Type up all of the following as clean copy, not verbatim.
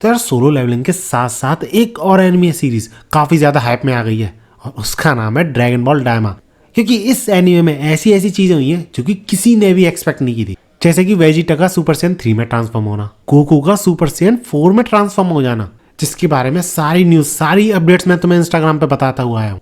तो यार solo levelling के साथ साथ एक और एनिमे सीरीज काफी ज्यादा हाइप में आ गई है और उसका नाम है ड्रैगन बॉल डायमा। क्योंकि इस एनिमे में ऐसी ऐसी चीजें हुई हैं जो कि किसी ने भी एक्सपेक्ट नहीं की थी। जैसे कि वेजिटा का सुपर सैयन 3 में ट्रांसफॉर्म होना, गोकू का सुपर सैयन 4 में ट्रांसफॉर्म हो जाना, जिसके बारे में सारी न्यूज सारी अपडेट्स मैं तुम्हें इंस्टाग्राम पे बताता हुआ आया हूँ।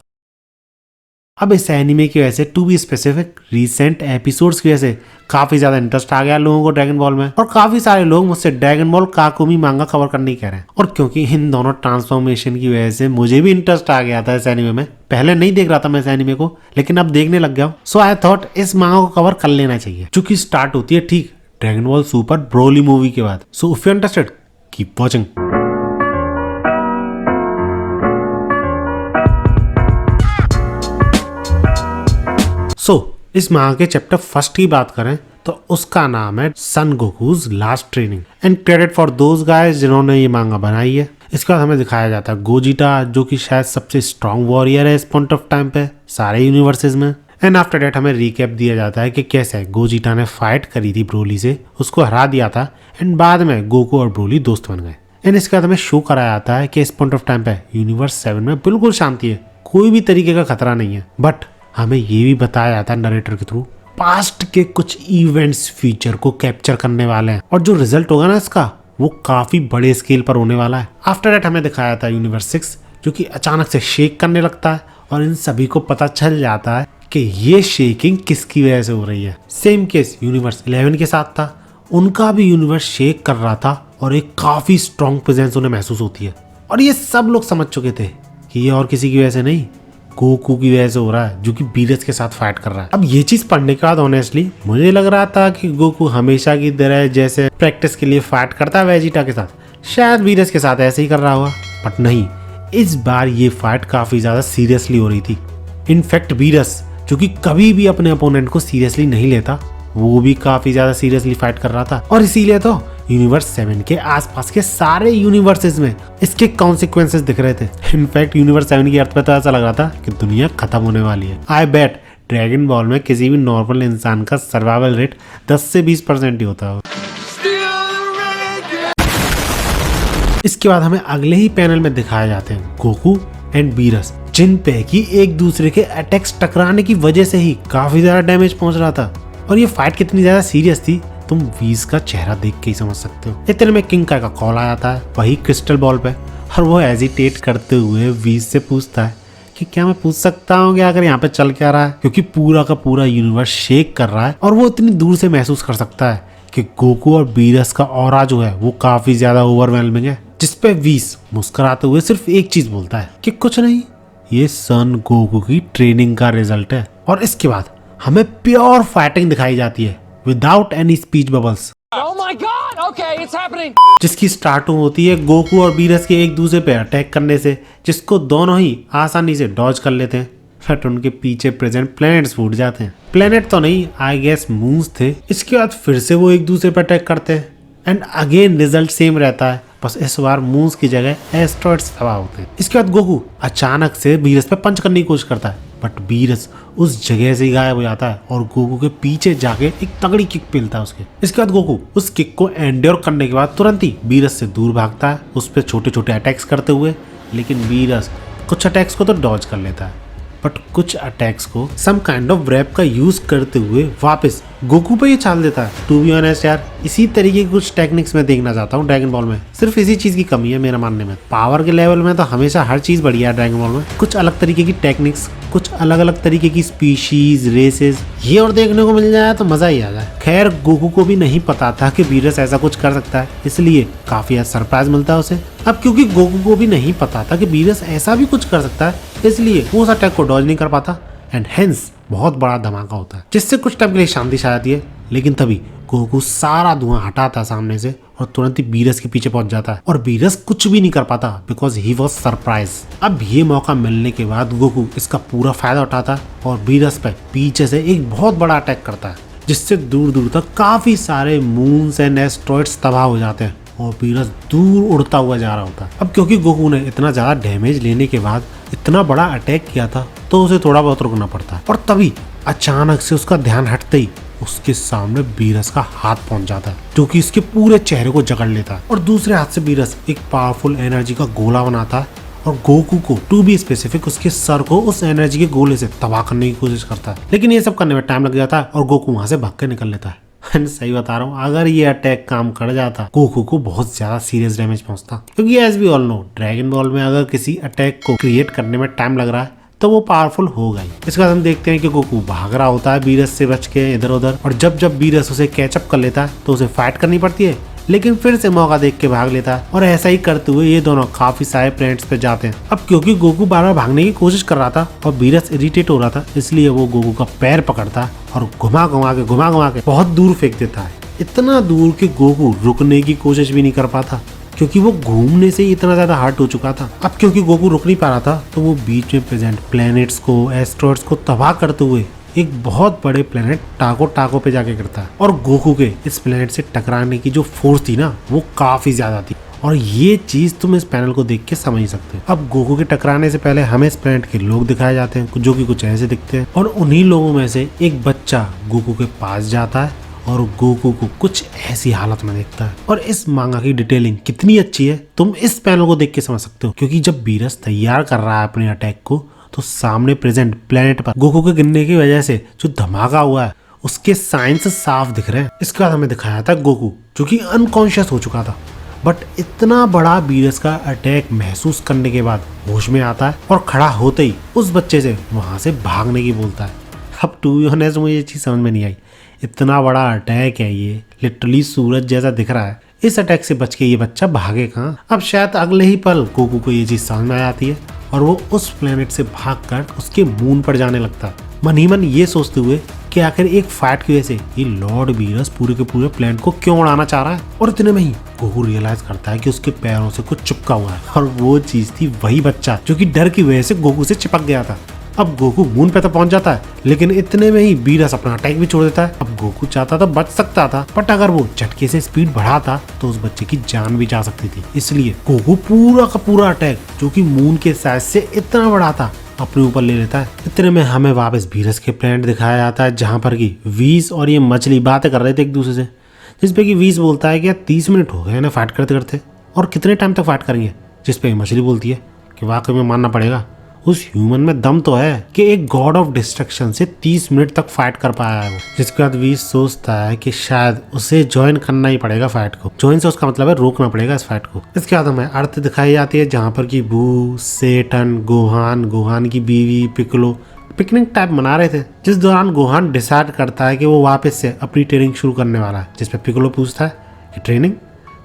अब इस एनिमे की वजह से to be specific recent episodes की वजह से काफी ज्यादा इंटरेस्ट आ गया लोगों को ड्रैगन बॉल में, और काफी सारे लोग मुझसे ड्रैगन बॉल काकुमी मांगा कवर करने कह रहे हैं। और क्योंकि इन दोनों ट्रांसफॉर्मेशन की वजह से मुझे भी इंटरेस्ट आ गया था इस एनिमे में। पहले नहीं देख रहा था मैं इस एनिमे को, लेकिन अब देखने लग गया हूँ। सो आई थॉट इस मांगा को कवर कर लेना चाहिए, जो कि स्टार्ट होती है ठीक dragon ball super Broly movie के बाद। So if you interested keep watching. इस मांगा के चैप्टर फर्स्ट की बात करें तो उसका नाम है Son Goku's last training, and credit for those guys जिन्होंने ये मांगा बनाई है। इसके बाद हमें दिखाया जाता है गोजिटा, जो कि शायद सबसे स्ट्रॉन्ग वॉरियर है इस पॉइंट ऑफ टाइम पे सारे यूनिवर्सेस में। एंड आफ्टर डेट हमें रिकैप दिया जाता है कि कैसे गोजिटा ने फाइट करी थी ब्रोली से, उसको हरा दिया था, एंड बाद में गोकू और ब्रोली दोस्त बन गए। एंड इसके बाद हमें शो कराया जाता है कि इस पॉइंट ऑफ टाइम पे यूनिवर्स 7 में बिल्कुल शांति है, कोई भी तरीके का खतरा नहीं है। बट हमें ये भी बताया जाता है नरेटर के थ्रू पास्ट के कुछ इवेंट्स फ्यूचर को कैप्चर करने वाले हैं, और जो रिजल्ट होगा ना इसका वो काफी बड़े स्केल पर होने वाला है। आफ्टर दैट हमें दिखाया था यूनिवर्स 6, जो कि अचानक से शेक करने लगता है, और इन सभी को पता चल जाता है कि ये शेकिंग किसकी वजह से हो रही है। सेम केस यूनिवर्स 11 के साथ था, उनका भी यूनिवर्स शेक कर रहा था और एक काफी स्ट्रॉन्ग प्रेजेंस उन्हें महसूस होती है। और ये सब लोग समझ चुके थे कि ये और किसी की वजह से नहीं, गोकू की वजह से हो रहा है, जो कि बीरस के साथ फाइट कर रहा है। अब ये चीज पढ़ने के बाद ऑनेस्टली मुझे लग रहा था कि गोकू हमेशा की तरह जैसे प्रैक्टिस के लिए फाइट करता है वेजिटा के साथ, शायद बीरस के साथ ऐसे ही कर रहा होगा। बट नहीं, इस बार ये फाइट काफी ज्यादा सीरियसली हो रही थी। इनफैक्ट बीरस, जो कि कभी भी अपने अपोनेंट को सीरियसली नहीं लेता, वो भी काफी ज्यादा सीरियसली फाइट कर रहा था। और इसीलिए तो यूनिवर्स 7 के आसपास के सारे यूनिवर्सेस में इसके कॉन्सिक्वेंसेस दिख रहे थे। इनफैक्ट यूनिवर्स 7 की अर्थ पे तो ऐसा लग रहा था कि दुनिया खत्म होने वाली है। आई बेट ड्रैगन बॉल में किसी भी नॉर्मल इंसान का सर्वाइवल रेट 10 से 20% ही होता है। इसके बाद हमें अगले ही पैनल में दिखाए जाते हैं गोकू एंड बीरस, जिन पे की एक दूसरे के अटैक्स टकराने की वजह से ही काफी ज्यादा डैमेज पहुंच रहा था। और ये फाइट कितनी ज्यादा सीरियस थी तुम वीज का चेहरा देख के ही समझ सकते हो। इतने में किंग का कॉल आ जाता है वही क्रिस्टल बॉल पे, और वो हेजिटेट करते हुए वीज से पूछता है कि क्या मैं पूछ सकता हूँ कि अगर यहाँ पे चल क्या रहा है, क्योंकि पूरा का पूरा यूनिवर्स शेक कर रहा है और वो इतनी दूर से महसूस कर सकता है कि गोकू और बीरस का ऑरा जो है वो काफी ज्यादा ओवरवेलमिंग है। जिसपे वीज मुस्कुराते हुए सिर्फ एक चीज बोलता है कि कुछ नहीं, ये सन गोकू की ट्रेनिंग का रिजल्ट है। और इसके बाद हमें प्योर फाइटिंग दिखाई जाती है without any speech bubbles. Oh my God! Okay, it's happening. जिसकी स्टार्ट होती है गोकू और बीरस के एक दूसरे पे अटैक करने से, जिसको दोनों ही आसानी से डॉज कर लेते हैं। बट उनके पीछे प्रेजेंट प्लैनेट्स फूट जाते हैं। प्लैनेट तो नहीं, आई गेस मून्स थे। इसके बाद फिर से वो एक दूसरे पे अटैक करते हैं, एंड अगेन रिजल्ट सेम रहता है, बस इस बार मून्स की जगह एस्ट्रॉइड्स तबाह होते हैं। इसके बाद गोकू अचानक से बीरस पे पंच करने की कोशिश करता है, बट बीरस उस जगह से ही गायब हो जाता है और गोकू के पीछे जाके एक तगड़ी किक पेलता है उसके। इसके बाद गोकू उस किक को एंड्योर करने के बाद तुरंत ही बीरस से दूर भागता है, उस पर छोटे छोटे अटैक्स करते हुए। लेकिन बीरस कुछ अटैक्स को तो डॉज कर लेता है, बट कुछ अटैक्स को सम काइंड ऑफ रैप का यूज करते हुए वापस गोकू पे ये चाल देता है। टू बी ऑनेस्ट यार, इसी तरीके की कुछ टेक्निक्स में देखना चाहता हूँ ड्रैगन बॉल में। सिर्फ इसी चीज की कमी है मेरा मानने में। पावर के लेवल में तो हमेशा हर चीज बढ़िया है ड्रैगन बॉल में, कुछ अलग तरीके की टेक्निक्स, कुछ अलग अलग तरीके की स्पीशीज, रेसेस, ये और देखने को मिल जाए तो मजा ही आ जाए। खैर गोकू को भी नहीं पता था कि बीरस ऐसा कुछ कर सकता है, इसलिए काफी सरप्राइज मिलता है उसे। अब क्योंकि गोकू को भी नहीं पता था कि बीरस ऐसा भी कुछ कर सकता है, इसलिए वो उस अटैक को डॉज नहीं कर पाता, एंड हेंस बहुत बड़ा धमाका होता है, जिससे कुछ टाइम के लिए शांति छा जाती है। लेकिन तभी गोकू सारा धुआं हटाता है सामने से और तुरंत ही बीरस के पीछे पहुंच जाता है, और बीरस कुछ भी नहीं कर पाता बिकॉज ही वॉज सरप्राइज। अब ये मौका मिलने के बाद गोकू इसका पूरा फायदा उठाता है और बीरस पे पीछे से एक बहुत बड़ा अटैक करता है, जिससे दूर दूर तक काफी सारे मून्स एंड एस्ट्रॉइड्स तबाह हो जाते हैं और बीरस दूर उड़ता हुआ जा रहा होता है। अब क्योंकि गोकू ने इतना ज्यादा डैमेज लेने के बाद इतना बड़ा अटैक किया था, तो उसे थोड़ा बहुत रुकना पड़ता है। और तभी अचानक से उसका ध्यान हटते ही उसके सामने बीरस का हाथ पहुंच जाता है जो कि इसके पूरे चेहरे को जकड़ लेता है और दूसरे हाथ से बीरस एक पावरफुल एनर्जी का गोला बनाता है और गोकू को टू बी स्पेसिफिक उसके सर को उस एनर्जी के गोले से तबाह करने की कोशिश करता है। लेकिन ये सब करने में टाइम लग जाता है और गोकू वहां से भाग के निकल लेता है। सही बता रहा हूँ, अगर ये अटैक काम कर जाता गोकू को बहुत ज्यादा सीरियस डैमेज पहुंचता, क्योंकि as we all know Dragon Ball में अगर किसी अटैक को क्रिएट करने में टाइम लग रहा है तो वो पावरफुल होगा ही। इसके बाद हम देखते हैं कि गोकू भाग रहा होता है बीरस से बच के इधर उधर, और जब बीरस उसे कैचअप कर लेता है तो उसे फाइट करनी पड़ती है, लेकिन फिर से मौका देख के भाग लेता है और ऐसा ही करते हुए ये दोनों काफी सारे प्लैनेट्स पे जाते हैं। अब क्योंकि गोकू बार बार भागने की कोशिश कर रहा था और बीरस इरिटेट हो रहा था, इसलिए वो गोकू का पैर पकड़ता है और घुमा घुमा के बहुत दूर फेंक देता है, इतना दूर कि गोकू रुकने की कोशिश भी नहीं कर पाता क्योंकि वो घूमने से इतना ज्यादा हर्ट हो चुका था। अब क्योंकि गोकू रुक नहीं पा रहा था तो वो बीच में प्रेजेंट प्लैनेट्स को, एस्ट्रॉइड्स को तबाह करते हुए एक बहुत बड़े प्लेनेट टाको पे जाके गिरता है और गोकू के इस प्लेनेट से टकराने की जो फोर्स थी ना वो काफी ज्यादा थी, और ये चीज तुम इस पैनल को देख के समझ सकते हो। अब गोकू के टकराने से पहले हमें इस प्लेनेट के लोग दिखाए जाते हैं जो कि कुछ ऐसे दिखते हैं, और उन्हीं लोगों में से एक बच्चा गोकू के पास जाता है और गोकू को कुछ ऐसी हालत में देखता है। और इस मांगा की डिटेलिंग कितनी अच्छी है तुम इस पैनल को देख के समझ सकते हो, क्योंकि जब बीरस तैयार कर रहा है अपने अटैक को तो सामने प्रेजेंट प्लेनेट पर गोकू के गिरने की वजह से जो धमाका हुआ है उसके साइंस साफ दिख रहे हैं। इसके बाद हमें दिखाया था गोकू जो कि अनकॉन्शियस हो चुका था, बट इतना बड़ा बीरस का अटैक महसूस करने के बाद होश में आता है और खड़ा होते ही उस बच्चे से वहां से भागने की बोलता है। अब टू बी ऑनेस्ट मुझे ये चीज समझ में नहीं आई, इतना बड़ा अटैक है ये, लिटरली सूरज जैसा दिख रहा है, इस अटैक से बच के ये बच्चा भागे कहाँ। अब शायद अगले ही पल गोकू को ये चीज समझ में आ जाती है और वो उस प्लेनेट से भागकर उसके मून पर जाने लगता है, मन ही मन ये सोचते हुए कि आखिर एक फाइट की वजह से ये लॉर्ड बीरस पूरे के पूरे प्लेनेट को क्यों उड़ाना चाह रहा है। और इतने में ही गोकू रियलाइज करता है कि उसके पैरों से कुछ चिपका हुआ है, और वो चीज थी वही बच्चा जो कि डर की वजह से गोकू से चिपक गया था। अब गोकू मून पे तो पहुंच जाता है, लेकिन इतने में ही बीरस अपना अटैक भी छोड़ देता है। अब गोकू चाहता तो बच सकता था, बट अगर वो झटके से स्पीड बढ़ाता तो उस बच्चे की जान भी जा सकती थी, इसलिए गोकू पूरा का पूरा अटैक जो कि मून के साइज से इतना बड़ा था अपने ऊपर ले लेता है। इतने में हमें वापस बीरस के प्लेनेट दिखाया जाता है जहाँ पर की वीस और ये मछली बातें कर रहे थे एक दूसरे से, जिसपे की वीस बोलता है कि 30 मिनट हो गए ना फाइट करते करते, और कितने टाइम तक फाइट करेंगे, जिसपे मछली बोलती है कि वाकई में मानना पड़ेगा उस ह्यूमन में दम तो है कि एक गॉड ऑफ डिस्ट्रक्शन से 30 मिनट तक फाइट कर पाया है वो। जिसके बाद वीस सोचता है कि शायद उसे ज्वाइन करना ही पड़ेगा फाइट को, ज्वाइन से उसका मतलब है रोकना पड़ेगा इस फाइट को। इसके बाद हमें अर्थ दिखाई जाती है जहाँ पर की बू, सेटन, गोहान की बीवी पिकलो पिकनिक टाइप मना रहे थे, जिस दौरान गोहान डिसाइड करता है कि वो वापस से अपनी ट्रेनिंग शुरू करने वाला है, जिसपे पिकलो पूछता है कि ट्रेनिंग,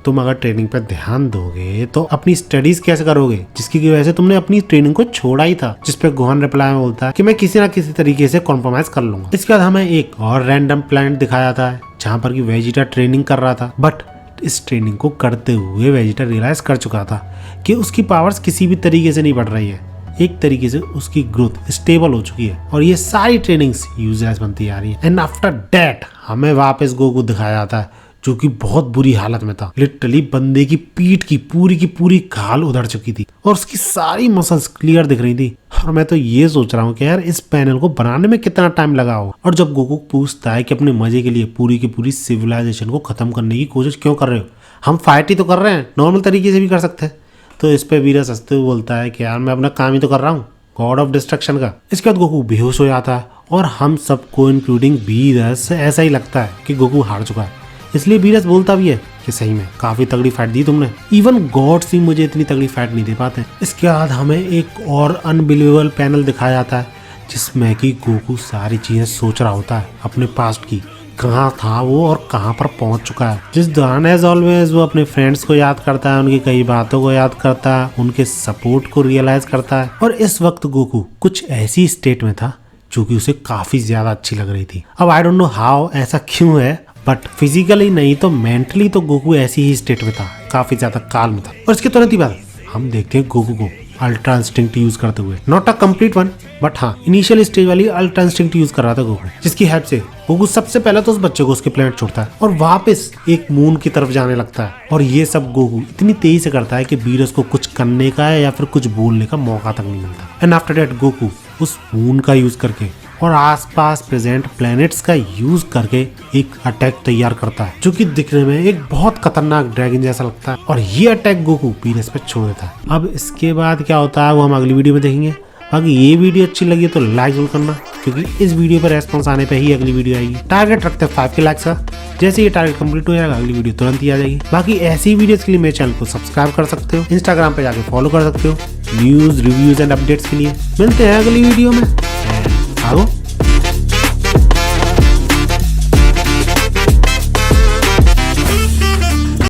तुम अगर ट्रेनिंग पर ध्यान दोगे तो अपनी स्टडीज कैसे करोगे, जिसकी वजह से तुमने अपनी ट्रेनिंग को छोड़ा ही था। जिस पे गोहान रिप्लाई में बोलता है कि मैं किसी ना किसी तरीके से कॉम्प्रोमाइज कर लूंगा। इसके बाद हमें एक और रैंडम प्लैनेट दिखाया जाता है जहाँ पर कि वेजिटा ट्रेनिंग कर रहा था, बट इस ट्रेनिंग को करते हुए वेजिटा रियलाइज कर चुका था कि उसकी पावर्स किसी भी तरीके से नहीं बढ़ रही है, एक तरीके से उसकी ग्रोथ स्टेबल हो चुकी है और ये सारी ट्रेनिंग्स यूजलेस बनती आ रही है। एंड आफ्टर दैट हमें वापस गोकू दिखाया जाता है जो कि बहुत बुरी हालत में था, लिटरली बंदे की पीठ की पूरी खाल उधड़ चुकी थी और उसकी सारी मसल्स क्लियर दिख रही थी। और मैं तो ये सोच रहा हूँ कि यार इस पैनल को बनाने में कितना टाइम लगा हो। और जब गोकू पूछता है कि अपने मजे के लिए पूरी की पूरी सिविलाइजेशन को खत्म करने की कोशिश क्यों कर रहे हो, हम फाइट ही तो कर रहे हैं, नॉर्मल तरीके से भी कर सकते हैं। तो इस पे वीरस हंसते हुए बोलता है कि यार मैं अपना काम ही तो कर रहा हूँ, गॉड ऑफ डिस्ट्रक्शन का। इसके बाद गोकू बेहोश हो जाता है और हम सबको इंक्लूडिंग वीरस ऐसा ही लगता है कि गोकू हार चुका है। इसलिए वीरस बोलता भी है कि सही में काफी तगड़ी फाइट दी तुमने, इवन गॉड्स भी मुझे इतनी तगड़ी फाइट नहीं दे पाते। इसके बाद हमें एक और अनबिलीवेबल पैनल दिखाया जाता है जिसमें कि गोकू सारी चीजें सोच रहा होता है अपने पास्ट की, कहाँ था वो और कहाँ पर पहुंच चुका है। जिस दौरान एज ऑलवेज वो अपने फ्रेंड्स को याद करता है, उनकी कई बातों को याद करता है, उनके सपोर्ट को रियलाइज करता है। और इस वक्त गोकू कुछ ऐसी स्टेट में था जो कि उसे काफी ज्यादा अच्छी लग रही थी। अब आई डोंट नो हाउ, ऐसा क्यों है, बट फिजिकली नहीं तो मेंटली तो गोकू ऐसी ही स्टेट में था, काफी ज्यादा काल में था। और इसके तुरंत ही बाद हम देखते हैं गोकू को अल्ट्रा इंस्टिंक्ट यूज करते हुए, not a complete one but हाँ इनिशियल स्टेज वाली अल्ट्रा इंस्टिंक्ट यूज कर रहा था गोकू, जिसकी हेल्प से गोकू सबसे पहले तो उस बच्चे को उसके प्लेनेट छोड़ता है और वापस एक मून की तरफ जाने लगता है। और ये सब गोकू इतनी तेजी से करता है कि बीरस को कुछ करने का या फिर कुछ बोलने का मौका तक नहीं मिलता। एंड आफ्टर दैट गोकू उस मून का यूज करके और आसपास प्रेजेंट प्लैनेट्स का यूज करके एक अटैक तैयार करता है जो कि दिखने में एक बहुत खतरनाक ड्रैगन जैसा लगता है, और ये अटैक गोकू वीनस पे छोड़ देता है। अब इसके बाद क्या होता है वो हम अगली वीडियो में देखेंगे। बाकी ये वीडियो अच्छी लगी तो लाइक जरूर करना, क्योंकि इस वीडियो पर रेस्पॉन्स आने पे ही अगली वीडियो आएगी। टारगेट रखते हैं 5 के लाइक्स का। जैसे ये टारगेट कंप्लीट हो जाएगा अगली वीडियो तुरंत ही आ जाएगी। बाकी ऐसी वीडियोस के लिए मेरे चैनल को सब्सक्राइब कर सकते हो, इंस्टाग्राम पे जाके फॉलो कर सकते हो न्यूज रिव्यूज एंड अपडेट्स के लिए। मिलते हैं अगली वीडियो में। भागो।